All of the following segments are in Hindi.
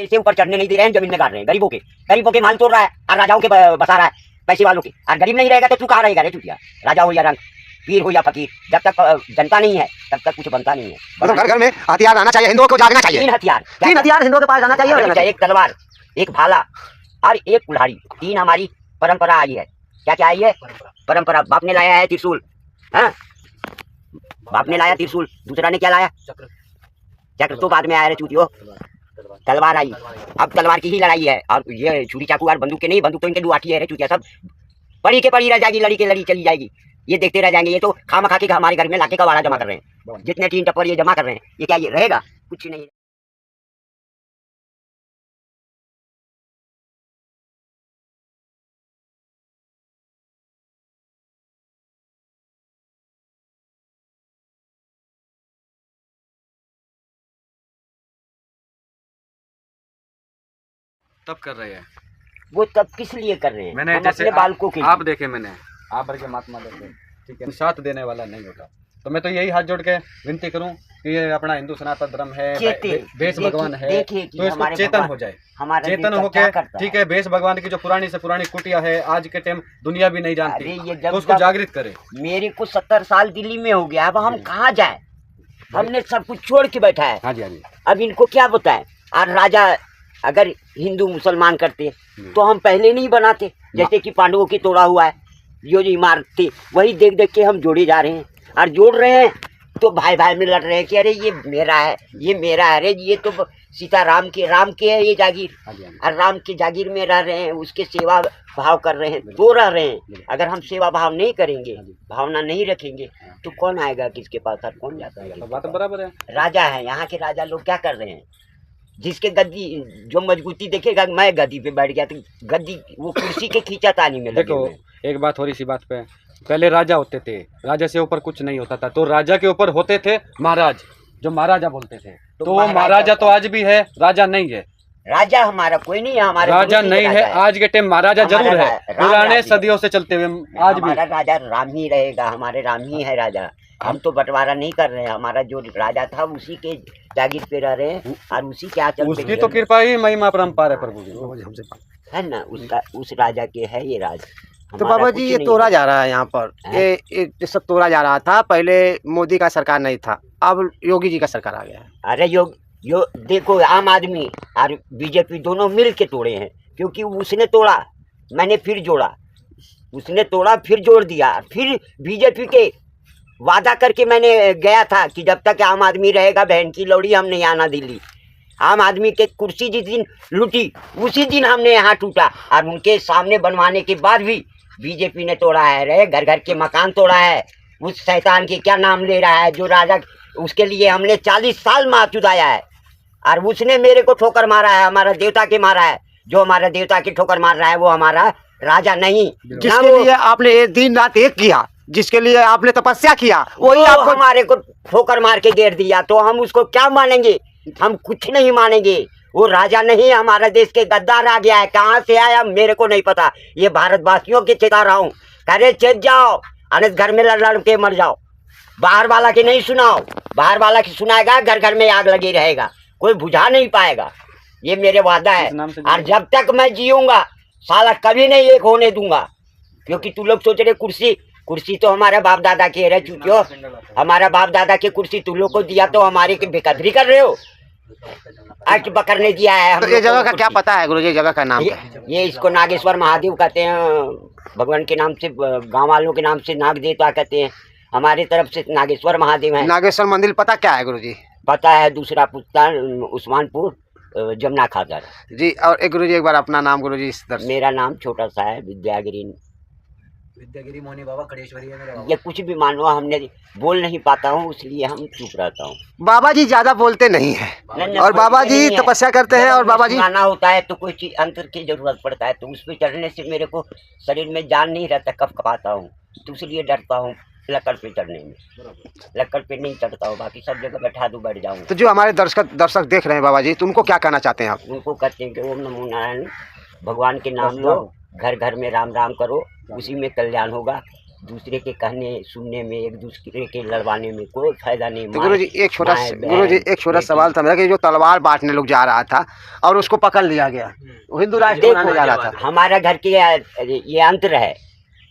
से ऊपर चढ़ने नहीं दे रहे हैं, जमीन में गाड़ रहे हैं गरीबों के माल तोड़ रहा है और राजाओं के बसा रहा है, पैसे वालों के। और गरीब नहीं रहेगा तो तू कहाँ रहेगा रे चुटिया? राजा हो या रंग, पीर हो या फकीर, जब तक जनता नहीं है तब तक कुछ बनता नहीं है। मतलब घर घर में हथियार आना चाहिए, हिंदुओं को जागना चाहिए। 3 हथियार हिंदुओं के पास आना चाहिए, एक तलवार, एक भाला और एक कुल्हाड़ी। 3 हमारी परंपरा आई है। क्या क्या आई है? परंपरा। बाप ने लाया है त्रिशूल, हाँ बाप ने लाया त्रिशूल, दूसरा ने क्या लाया? चक्र तो बाद में आया रे चूतियो, तलवार आई। अब तलवार की ही लड़ाई है, और ये छुरी चाकू और बंदूक के नहीं, बंदूक तो इनके दुआठी है रे चूतिया। सब पड़ी के पड़ी रह जाएगी, लड़ी के लड़ी चली जाएगी, ये देखते रह जाएंगे। ये तो खाम खा के हमारे घर में लाके का वाड़ा जमा कर रहे हैं, जितने 3 टप्पर ये जमा कर रहे हैं, ये क्या ये रहेगा? कुछ नहीं। तब कर रहे हैं वो तब किस लिए कर रहे हैं? मैंने हम जैसे अपने बालकों के आप देखे, मैंने आप भर के महात्मा देखे, ठीक है, साथ देने वाला नहीं होता। तो मैं तो यही हाथ जोड़ के विनती करूं कि ये अपना हिंदू सनातन धर्म है, भेष भगवान है, तो इसको चेतन हो जाए, चेतन होके, ठीक है। भेष भगवान की जो पुरानी से पुरानी कुटिया है, आज के टाइम दुनिया भी नहीं जानती, तो उसको जागृत करे। मेरे को 70 साल दिल्ली में हो गया, अब हम कहाँ जाए? हमने सब कुछ छोड़ के बैठा है। हाँ जी, हाँ जी। अब इनको क्या बताएं? और राजा अगर हिंदू मुसलमान करते तो हम पहले नहीं बनाते। जैसे कि पांडवों की तोड़ा हुआ है, जो इमारत थी वही देख देख के हम जोड़े जा रहे हैं, और जोड़ रहे हैं तो भाई भाई में लड़ रहे हैं कि अरे ये मेरा है, ये मेरा है, अरे ये तो सीता राम के है ये जागीर, और राम की जागीर में रह रहे हैं, उसके सेवा भाव कर रहे हैं तो रह रहे हैं। अगर हम सेवा भाव नहीं करेंगे, भावना नहीं रखेंगे, तो कौन आएगा किसके पास और कौन जाता है? बात बराबर है। राजा है, यहाँ के राजा लोग क्या कर रहे हैं? जिसके गद्दी जो मजबूती देखेगा, मैं गद्दी पे बैठ गया तो गद्दी वो कुर्सी के खींचातानी में लगे देखो हुए हैं। एक बात हो रही सी बात पे, पहले राजा होते थे, राजा से ऊपर कुछ नहीं होता था, तो राजा के ऊपर होते थे महाराज, जो महाराजा बोलते थे। तो वो महाराजा तो आज भी है, राजा नहीं है। राजा हमारा कोई नहीं है, हमारे राजा नहीं है आज के टाइम, महाराजा जरूर है, पुराने सदियों से चलते हुए आज भी। हमारा राजा राम ही रहेगा, हमारे राम ही है राजा। हम तो बंटवारा नहीं कर रहे हैं, हमारा जो राजा था उसी के जागीर पे रह रहे हैं, और उसी के आंचल पे उसकी तो कृपा ही महिमा परम्पार है प्रभु जी, है ना। उसका उस राजा के है ये राज। तो बाबा जी ये तोड़ा जा रहा है यहाँ पर, ये सब तोड़ा जा रहा था। पहले मोदी का सरकार नहीं था, अब योगी जी का सरकार आ गया है। अरे देखो, आम आदमी और बीजेपी दोनों मिल के तोड़े हैं, क्योंकि उसने तोड़ा, मैंने फिर जोड़ा, उसने तोड़ा फिर जोड़ दिया। फिर बीजेपी के वादा करके मैंने गया था कि जब तक आम आदमी रहेगा बहन की लौड़ी हम नहीं आना दिल्ली। आम आदमी के कुर्सी जिस दिन लूटी उसी दिन हमने यहाँ टूटा, और उनके सामने बनवाने के बाद भी बीजेपी ने तोड़ा है। रहे घर घर के मकान तोड़ा है। उस शैतान के क्या नाम ले रहा है जो राजा, उसके लिए हमने 40 साल मार चुदाया है, और उसने मेरे को ठोकर मारा है, हमारा देवता के मारा है। जो हमारा देवता की ठोकर मार रहा है वो हमारा राजा नहीं। जिसके लिए आपने दिन रात एक किया, जिसके लिए आपने तपस्या किया, वही आपको हमारे को ठोकर मार के गिर दिया, तो हम उसको क्या मानेंगे? हम कुछ नहीं मानेंगे। वो राजा नहीं, हमारा देश के गद्दार आ गया है। कहाँ से आया मेरे को नहीं पता। ये भारतवासियों के चेता रहा हूँ, करे चेत जाओ, अनस घर में लड़ लड़ के मर जाओ। बाहर वाला की नहीं सुनाओ, बाहर वाला की सुनाएगा घर घर में आग लगी रहेगा, कोई बुझा नहीं पाएगा। ये मेरे वादा है, और जब तक मैं जीऊंगा साला कभी नहीं एक होने दूंगा। क्योंकि तू लोग सोच रहे कुर्सी तो हमारा बाप दादा के रह चुके हो, हमारा बाप दादा के कुर्सी तू लोग को दिया तो हमारे की बेकदरी कर रहे हो। आज पकड़ने दिया है। तो ये जगह का क्या पता है गुरुजी? जगह का नाम ये इसको नागेश्वर महादेव कहते हैं, भगवान के नाम से, गांव वालों के नाम से नाग देवता कहते हैं, हमारे तरफ से नागेश्वर महादेव है। नागेश्वर मंदिर पता क्या है गुरुजी? पता है, दूसरा पुस्ता उस्मानपुर जमुना खादर जी। और एक गुरुजी एक बार अपना नाम गुरुजी। मेरा नाम छोटा सा है, विद्यागिरी मोनी बाबा खड़ेश्वरी है मेरा। ये कुछ भी मानो, हमने बोल नहीं पाता हूँ इसलिए हम चुप रहता हूँ। बाबा जी ज्यादा बोलते नहीं है, और बाबा जी तपस्या करते हैं, और बाबा जी आना होता है तो कोई चीज अंतर की जरूरत पड़ता है, तो उस पर चढ़ने से मेरे को शरीर में जान नहीं रहता, कब कपाता हूँ, तो इसलिए डरता हूँ लकड़ पे चढ़ने में। लकड़ पे नहीं चढ़ता हूँ, बाकी सब जगह बैठा दूँ बैठ जाऊँ। तो जो हमारे दर्शक देख रहे हैं बाबा जी, तो उनको क्या कहना चाहते हैं आप? उनको कहते हैं कि ओम नमो नारायण, भगवान के नाम लो, घर घर में राम राम करो, उसी में कल्याण होगा। दूसरे के कहने सुनने में, एक दूसरे के लड़वाने में कोई फायदा नहीं। तो गुरुजी एक छोटा सवाल था मेरा कि जो तलवार बांटने लोग जा रहा था और उसको पकड़ लिया गया, वो हिंदू राष्ट्र बनाने जा रहा था। हमारा घर के ये अंतर है,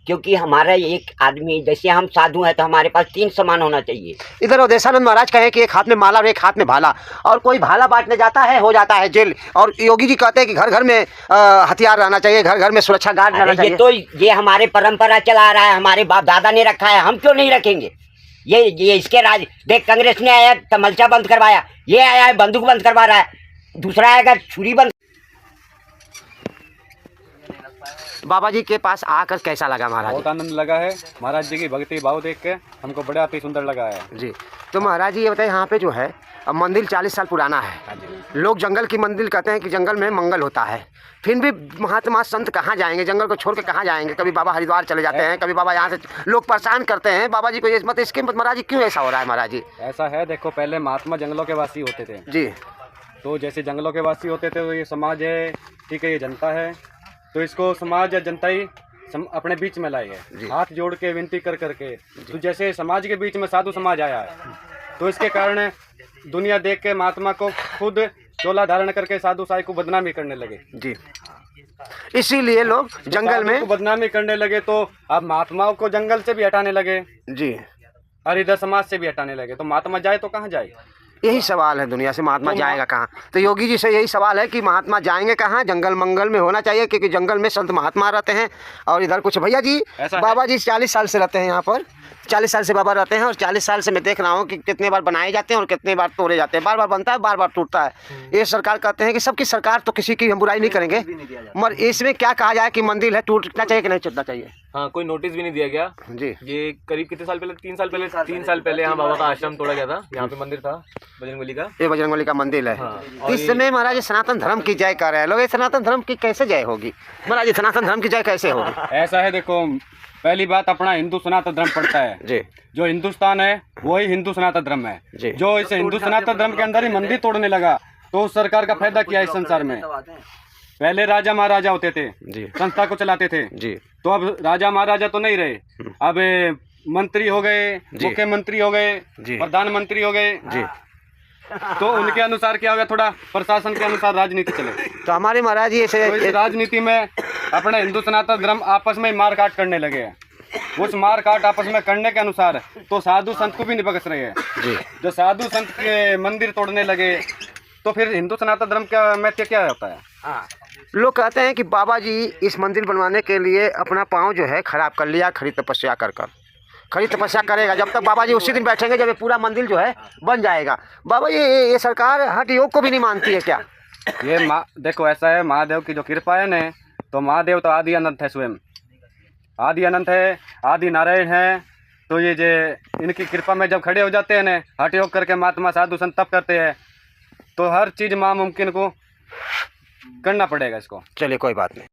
क्योंकि हमारा एक आदमी, जैसे हम साधु हैं तो हमारे पास 3 सामान होना चाहिए। इधर अवधेशानंद महाराज कहे कि एक हाथ में माला और एक हाथ में भाला, और कोई भाला बांटने जाता है हो जाता है जेल, और योगी जी कहते हैं कि घर घर में हथियार रहना चाहिए, घर घर में सुरक्षा गार्ड रहना चाहिए। ये तो ये हमारे परंपरा चला रहा है, हमारे बाप दादा ने रखा है, हम क्यों नहीं रखेंगे? ये इसके राज देख, कांग्रेस ने आया तमलचा बंद करवाया, ये आया है बंदूक बंद करवा रहा है, दूसरा आएगा छुरी बंद। बाबा जी के पास आकर कैसा लगा महाराज? बहुत आनंद लगा है, महाराज जी की भक्ति भाव देख के हमको बड़ा अति सुंदर लगा है जी। तो महाराज जी ये बताइए, यहाँ पे जो है मंदिर 40 साल पुराना है, लोग जंगल की मंदिर कहते हैं कि जंगल में मंगल होता है, फिर भी महात्मा संत कहाँ जाएंगे, जंगल को छोड़ के कहाँ जाएंगे? कभी बाबा हरिद्वार चले जाते हैं, कभी बाबा यहाँ से लोग परेशान करते हैं बाबा जी को, ये मत इसके महाराज जी क्यों ऐसा हो रहा है महाराज जी? ऐसा है, देखो पहले महात्मा जंगलों के वासी होते थे जी, तो जैसे जंगलों के वासी होते थे तो ये समाज है, ठीक है, ये जनता है, तो इसको समाज या जनता ही अपने बीच में लाई है, हाथ जोड़ के विनती कर करके। तो जैसे समाज के बीच में साधु समाज आया है, तो इसके कारण दुनिया देख के महात्मा को खुद चोला धारण करके साधु साई को बदनामी करने लगे जी। इसीलिए लोग जंगल में बदनामी करने लगे, तो अब महात्माओं को जंगल से भी हटाने लगे जी, और इधर समाज से भी हटाने लगे, तो महात्मा जाए तो कहाँ जाए? यही सवाल है दुनिया से, महात्मा जाएगा कहाँ? तो योगी जी से यही सवाल है कि महात्मा जाएंगे कहाँ? जंगल मंगल में होना चाहिए, क्योंकि जंगल में संत महात्मा रहते हैं, और इधर कुछ भैया जी बाबा जी 40 साल से रहते हैं यहाँ पर, 40 साल से बाबा रहते हैं, और 40 साल से मैं देख रहा हूँ कि कितने बार बनाए जाते हैं और कितने बार तोड़े जाते हैं, बार बार बनता है बार बार टूटता है। ये सरकार कहते हैं कि सबकी सरकार, तो किसी की हम बुराई नहीं करेंगे, मगर इसमें क्या कहा जाए कि मंदिर है, टूटना चाहिए कि नहीं टूटना चाहिए? हाँ, कोई नोटिस भी नहीं दिया गया जी। ये करीब कितने साल पहले, 3 साल पहले यहाँ बाबा का आश्रम तोड़ा गया था, यहाँ पे मंदिर था बजरंगबली का, ये बजरंगबली का मंदिर है। हाँ, इस समय महाराज ये सनातन धर्म की जय कर रहे हैं लोग, ये सनातन धर्म की कैसे जय होगी महाराज? सनातन धर्म की जय कैसे होगी? ऐसा है, देखो पहली बात अपना हिंदू सनातन धर्म पड़ता है जी, जो हिंदुस्तान है वही हिंदू सनातन धर्म है जी। जो इस हिंदू सनातन धर्म के अंदर ही मंदिर तोड़ने लगा, तो उस सरकार का फायदा किया इस संसार में। पहले राजा महाराजा होते थे जी, संस्था को चलाते थे जी, तो अब राजा महाराजा तो नहीं रहे, अब मंत्री हो गए, मुख्यमंत्री हो गए, प्रधानमंत्री हो गए जी। तो उनके अनुसार क्या हो गया, थोड़ा प्रशासन के अनुसार राजनीति चले। तो हमारे महाराज जी तो इस राजनीति में अपने हिंदू सनातन धर्म आपस में मार काट करने लगे हैं, उस मार काट आपस में करने के अनुसार तो साधु संत को भी नहीं बख्श रहे हैं जी। जो साधु संत के मंदिर तोड़ने लगे, तो फिर हिंदू सनातन धर्म का महत्व क्या होता है? लोग कहते हैं कि बाबा जी इस मंदिर बनवाने के लिए अपना पाँव जो है खराब कर लिया, खड़ी तपस्या कर खड़ी तपस्या करेगा, जब तक बाबा जी उसी दिन बैठेंगे जब ये पूरा मंदिर जो है बन जाएगा। बाबा ये सरकार हठ योग को भी नहीं मानती है क्या? ये देखो ऐसा है, महादेव की जो कृपा है न, तो महादेव तो आदि अनंत है, स्वयं आदि अनंत है, आदि नारायण है, तो ये जो इनकी कृपा में जब खड़े हो जाते हैं न, हठ योग करके महात्मा साधु संत तप करते हैं, तो हर चीज़ मामुमकिन को करना पड़ेगा इसको। चलिए कोई बात नहीं।